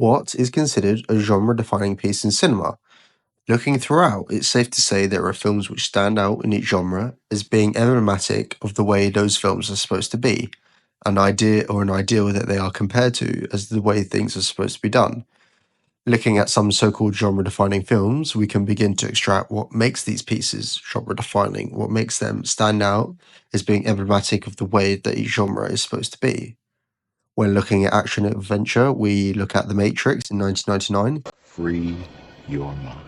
What is considered a genre-defining piece in cinema? Looking throughout, it's safe to say there are films which stand out in each genre as being emblematic of the way those films are supposed to be, an idea or an ideal that they are compared to as the way things are supposed to be done. Looking at some so-called genre-defining films, we can begin to extract what makes these pieces genre-defining, what makes them stand out as being emblematic of the way that each genre is supposed to be. When looking at action adventure, we look at The Matrix in 1999, Free your mind.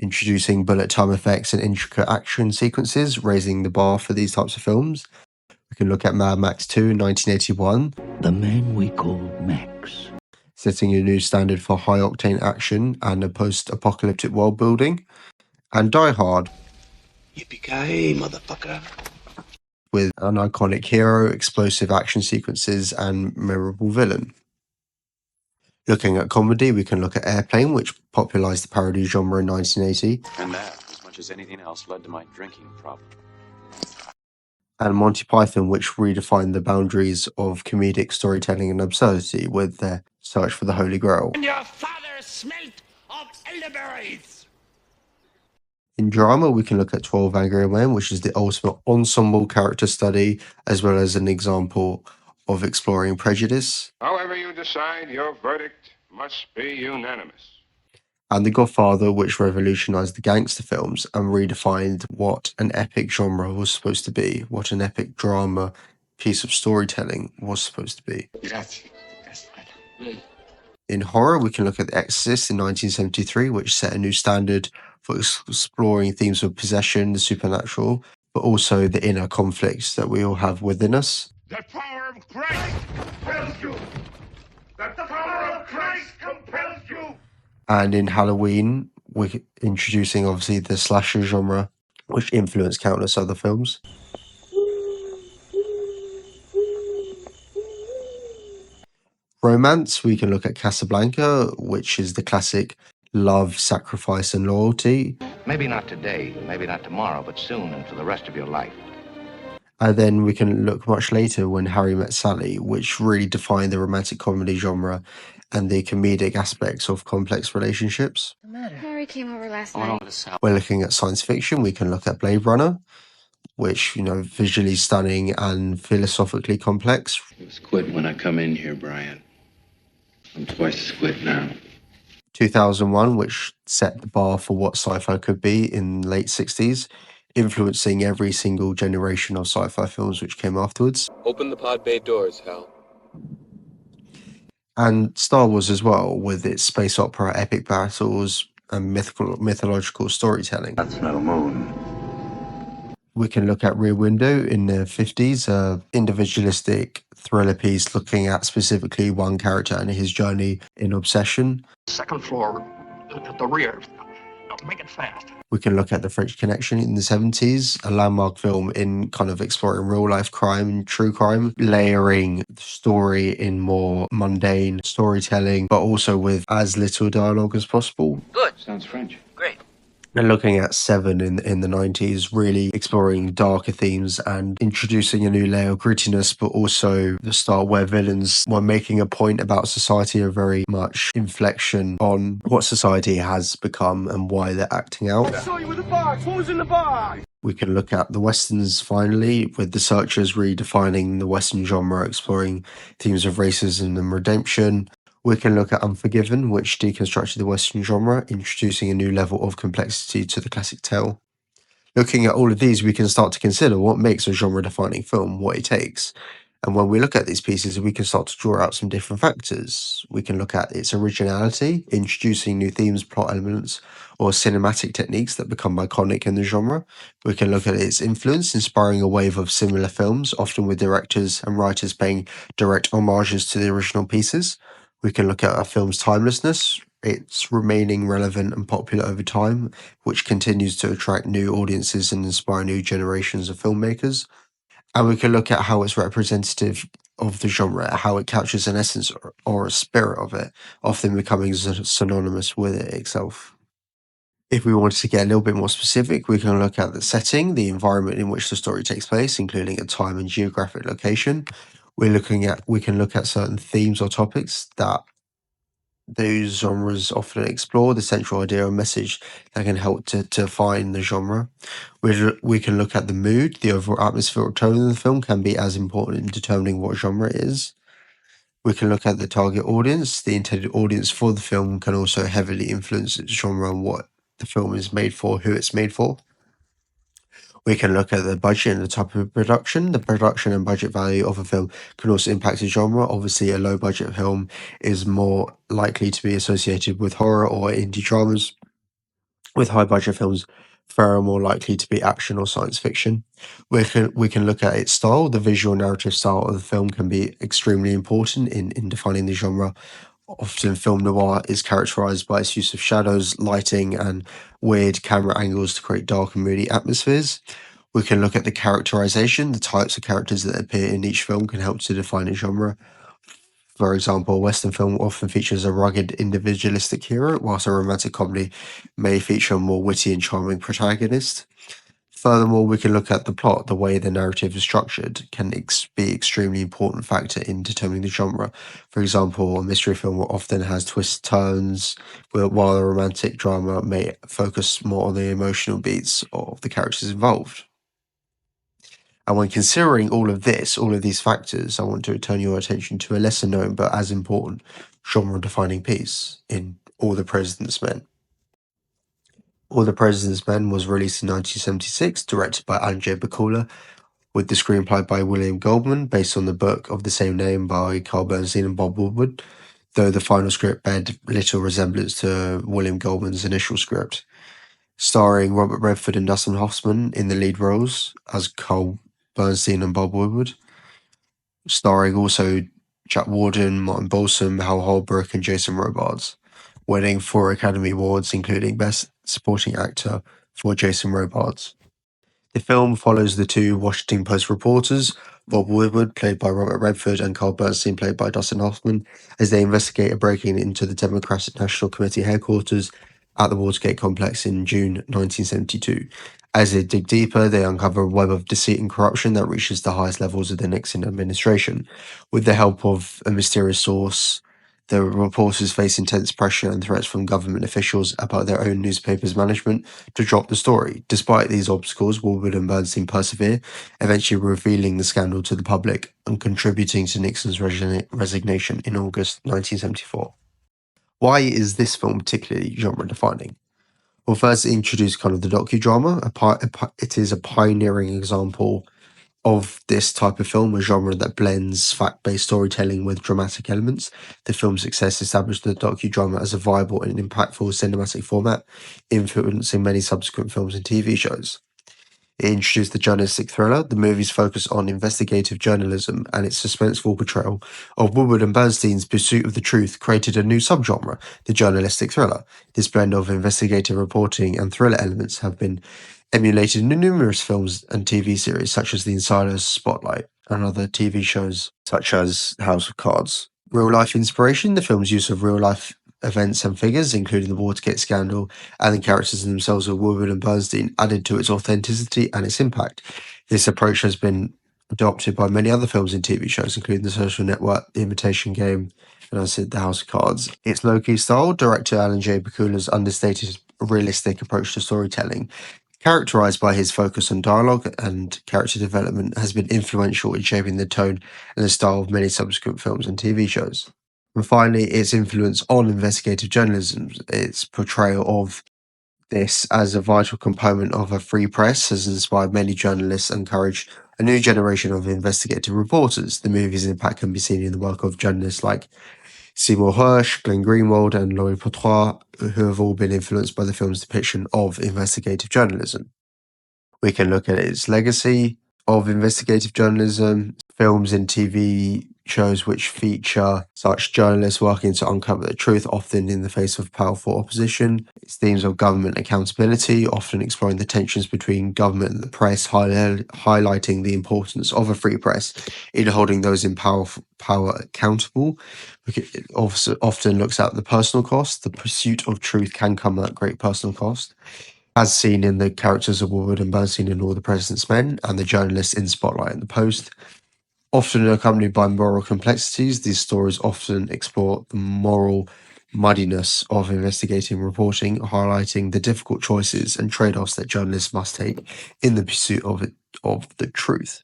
introducing bullet time effects and intricate action sequences, raising the bar for these types of films. We can look at Mad Max 2 in 1981, The man we called Max. setting a new standard for high-octane action and a post-apocalyptic world building, and Die Hard, Yippee-ki-yay, motherfucker. with an iconic hero, explosive action sequences, and memorable villain. Looking at comedy, we can look at Airplane, which popularized the parody genre in 1980, And that, as much as anything else, led to my drinking problem. and Monty Python, which redefined the boundaries of comedic storytelling and absurdity with their search for the Holy Grail. And your father smelt of elderberries. In drama, we can look at 12 Angry Men, which is the ultimate ensemble character study, as well as an example of exploring prejudice, However you decide, your verdict must be unanimous. and The Godfather, which revolutionized the gangster films and redefined what an epic genre was supposed to be, what an epic drama piece of storytelling was supposed to be. In horror, we can look at The Exorcist in 1973, which set a new standard for exploring themes of possession, the supernatural, but also the inner conflicts that we all have within us. The power of Christ compels you. The power of Christ compels you. And in Halloween, we're introducing obviously the slasher genre, which influenced countless other films. Romance, we can look at Casablanca, which is the classic love, sacrifice, and loyalty. Maybe not today, maybe not tomorrow, but soon and for the rest of your life. And then we can look much later when Harry Met Sally, which really defined the romantic comedy genre and the comedic aspects of complex relationships. Harry came over last I went night. over to South. We're looking at science fiction, we can look at Blade Runner, which, visually stunning and philosophically complex. I was quitting when I come in here, Brian. I'm twice as quit now. 2001, which set the bar for what sci-fi could be in the late 60s, influencing every single generation of sci-fi films which came afterwards. Open the pod bay doors, Hal. And Star Wars as well, with its space opera, epic battles, and mythological storytelling. That's no moon. We can look at Rear Window in the 50s, individualistic thriller piece looking at specifically one character and his journey in obsession. Second floor at the rear. Make it fast. We can look at The French Connection in the 70s, a landmark film in kind of exploring real life crime and true crime, layering the story in more mundane storytelling, but also with as little dialogue as possible. Good. Sounds French. Great. And looking at Seven in the 90s, really exploring darker themes and introducing a new layer of grittiness, but also the start where villains were making a point about society, a very much inflection on what society has become and why they're acting out. I saw you with the box. What was in the box? We can look at the Westerns finally, with The Searchers redefining the Western genre, exploring themes of racism and redemption. We can look at Unforgiven, which deconstructed the Western genre, introducing a new level of complexity to the classic tale. Looking at all of these, we can start to consider what makes a genre-defining film, what it takes. And when we look at these pieces, we can start to draw out some different factors. We can look at its originality, introducing new themes, plot elements, or cinematic techniques that become iconic in the genre. We can look at its influence, inspiring a wave of similar films, often with directors and writers paying direct homages to the original pieces. We can look at a film's timelessness, its remaining relevant and popular over time, which continues to attract new audiences and inspire new generations of filmmakers. And we can look at how it's representative of the genre, how it captures an essence or a spirit of it, often becoming synonymous with it itself. If we wanted to get a little bit more specific, we can look at the setting, the environment in which the story takes place, including a time and geographic location. We can look at certain themes or topics that Those genres often explore the central idea or message that can help to define the genre. We can look at the mood, the overall atmosphere or tone of the film can be as important in determining what genre it is. We can look at the target audience. The intended audience for the film can also heavily influence its genre and what the film is made for, who it's made for. We can look at the budget and the type of production. The production and budget value of a film can also impact the genre. Obviously, a low budget film is more likely to be associated with horror or indie dramas, with high budget films far more likely to be action or science fiction. We can look at its style. The visual narrative style of the film can be extremely important in defining the genre. Often, film noir is characterized by its use of shadows, lighting, and weird camera angles to create dark and moody atmospheres. We can look at the characterization. The types of characters that appear in each film can help to define a genre. For example, a Western film often features a rugged, individualistic hero, whilst a romantic comedy may feature a more witty and charming protagonist. Furthermore, we can look at the plot. The way the narrative is structured can be an extremely important factor in determining the genre. For example, a mystery film often has twists, turns, while a romantic drama may focus more on the emotional beats of the characters involved. And when considering all of these factors, I want to turn your attention to a lesser known but as important genre defining piece in All the President's Men. All the President's Men was released in 1976, directed by Andrzej Bakula, with the screenplay by William Goldman, based on the book of the same name by Carl Bernstein and Bob Woodward, though the final script bear little resemblance to William Goldman's initial script. Starring Robert Redford and Dustin Hoffman in the lead roles as Carl Bernstein and Bob Woodward. Starring also Jack Warden, Martin Balsam, Hal Holbrook, and Jason Robards. Winning 4 Academy Awards, including Best Supporting Actor for Jason Robards. The film follows the two Washington Post reporters, Bob Woodward, played by Robert Redford, and Carl Bernstein, played by Dustin Hoffman, as they investigate a break-in into the Democratic National Committee headquarters at the Watergate complex in June 1972. As they dig deeper, they uncover a web of deceit and corruption that reaches the highest levels of the Nixon administration. With the help of a mysterious source, the reporters face intense pressure and threats from government officials about their own newspaper's management to drop the story. Despite these obstacles, Woodward and Bernstein persevere, eventually revealing the scandal to the public and contributing to Nixon's resignation in August 1974. Why is this film particularly genre-defining? Well, first, it introduced kind of the docudrama. It is a pioneering example of this type of film, a genre that blends fact-based storytelling with dramatic elements. The film's success established the docudrama as a viable and impactful cinematic format, influencing many subsequent films and TV shows. It introduced the journalistic thriller. The movie's focus on investigative journalism and its suspenseful portrayal of Woodward and Bernstein's pursuit of the truth created a new subgenre, the journalistic thriller. This blend of investigative reporting and thriller elements have been emulated in numerous films and TV series such as The Insider, Spotlight, and other TV shows such as House of Cards. Real-life inspiration, the film's use of real-life events and figures, including the Watergate scandal and the characters themselves of Woodward and Bernstein, added to its authenticity and its impact. This approach has been adopted by many other films and TV shows, including The Social Network, The Imitation Game, and I said The House of Cards. Its low-key style, director Alan J. Bakula's understated, realistic approach to storytelling, characterized by his focus on dialogue and character development, has been influential in shaping the tone and the style of many subsequent films and TV shows. And finally, its influence on investigative journalism, its portrayal of this as a vital component of a free press has inspired many journalists and encouraged a new generation of investigative reporters. The movie's impact can be seen in the work of journalists like Seymour Hersh, Glenn Greenwald, and Laurie Poitras, who have all been influenced by the film's depiction of investigative journalism. We can look at its legacy of investigative journalism, films and TV shows which feature such journalists working to uncover the truth, often in the face of powerful opposition. Its themes of government accountability, often exploring the tensions between government and the press, highlighting the importance of a free press in holding those in power accountable. It also often looks at the personal cost. The pursuit of truth can come at great personal cost, as seen in the characters of Woodward and Bernstein in All the President's Men and the journalists in Spotlight and the Post. Often accompanied by moral complexities, these stories often explore the moral muddiness of investigative reporting, highlighting the difficult choices and trade-offs that journalists must take in the pursuit of the truth.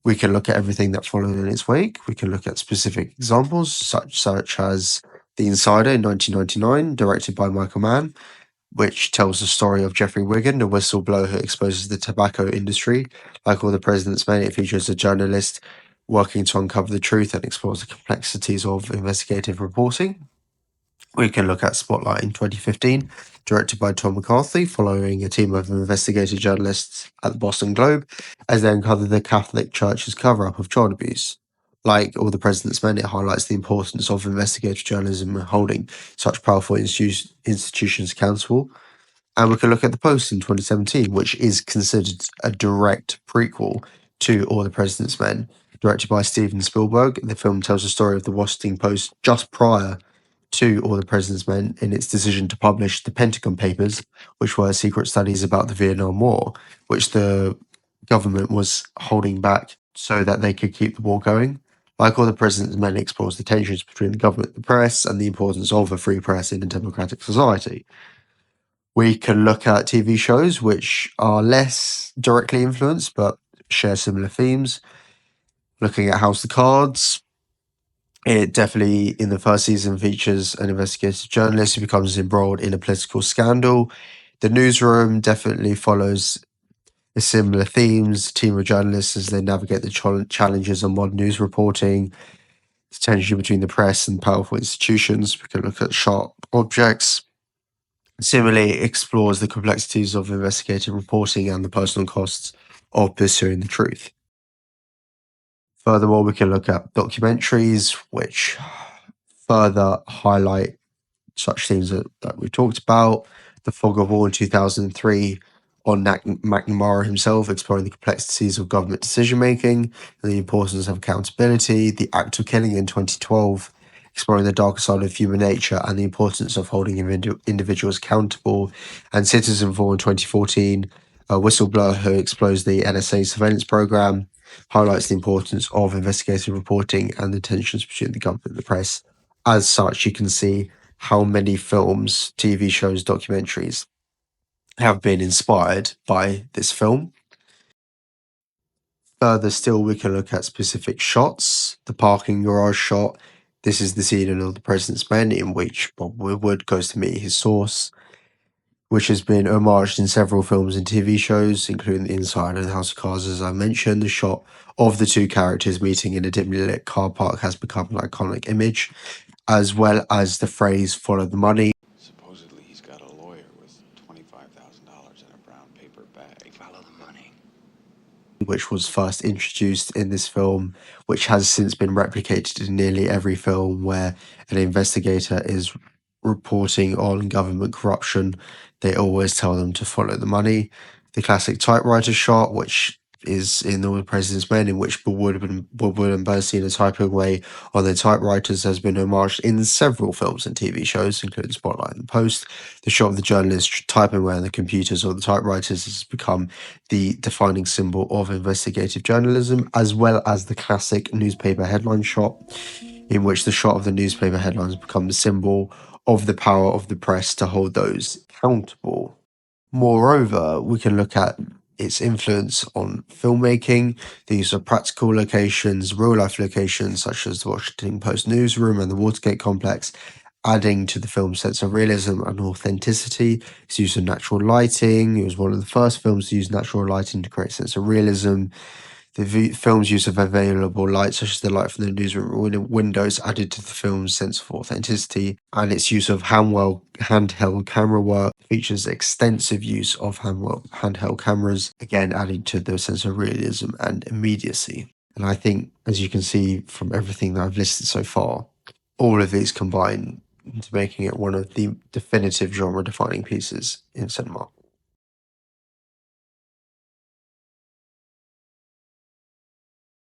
We can look at everything that followed in its wake. We can look at specific examples, such as The Insider in 1999, directed by Michael Mann, which tells the story of Jeffrey Wiggin, the whistleblower who exposes the tobacco industry. Like All the President's Men, it features a journalist working to uncover the truth and explores the complexities of investigative reporting. We can look at Spotlight in 2015, directed by Tom McCarthy, following a team of investigative journalists at the Boston Globe as they uncover the Catholic Church's cover-up of child abuse. Like All the President's Men, it highlights the importance of investigative journalism and holding such powerful institutions accountable. And we can look at The Post in 2017, which is considered a direct prequel to All the President's Men, directed by Steven Spielberg. The film tells the story of the Washington Post just prior to All the President's Men in its decision to publish the Pentagon Papers, which were secret studies about the Vietnam War, which the government was holding back so that they could keep the war going. Like All the President's Men, explores the tensions between the government and the press and the importance of a free press in a democratic society. We can look at TV shows which are less directly influenced but share similar themes. Looking at House of Cards, it definitely in the first season features an investigative journalist who becomes embroiled in a political scandal. The Newsroom definitely follows the similar themes, team of journalists as they navigate the challenges of modern news reporting, the tension between the press and powerful institutions. We can look at Sharp Objects. Similarly, it explores the complexities of investigative reporting and the personal costs of pursuing the truth. Furthermore, we can look at documentaries which further highlight such themes that we talked about. The Fog of War in 2003 on McNamara himself, exploring the complexities of government decision-making and the importance of accountability. The Act of Killing in 2012, exploring the darker side of human nature and the importance of holding individuals accountable. And Citizenfour in 2014, a whistleblower who exposed the NSA surveillance program, highlights the importance of investigative reporting and the tensions between the government and the press. As such, you can see how many films, TV shows, documentaries have been inspired by this film. Further still, we can look at specific shots. The parking garage shot. This is the scene in All the President's Men in which Bob Woodward goes to meet his source, which has been homaged in several films and TV shows, including The Inside and House of Cards, as I mentioned. The shot of the two characters meeting in a dimly lit car park has become an iconic image, as well as the phrase "follow the money," Supposedly he's got a lawyer with $25,000 in a brown paper bag. Follow the money. which was first introduced in this film, which has since been replicated in nearly every film where an investigator is reporting on government corruption. They always tell them to follow the money. The classic typewriter shot, which is in All the President's Men, in which Woodward and Bernstein are typing away on their typewriters, has been homaged in several films and TV shows, including Spotlight and The Post. The shot of the journalist typing away on the computers or the typewriters has become the defining symbol of investigative journalism, as well as the classic newspaper headline shot, in which the shot of the newspaper headlines become the symbol of the power of the press to hold those accountable. Moreover, we can look at its influence on filmmaking, the use of practical locations, real-life locations such as the Washington Post newsroom and the Watergate complex, adding to the film's sense of realism and authenticity. Its use of natural lighting. It was one of the first films to use natural lighting to create a sense of realism. The film's use of available light, such as the light from the newsroom windows, added to the film's sense of authenticity, and its use of handheld camera work features extensive use of handheld cameras, again adding to the sense of realism and immediacy. And I think, as you can see from everything that I've listed so far, all of these combine into making it one of the definitive genre-defining pieces in cinema.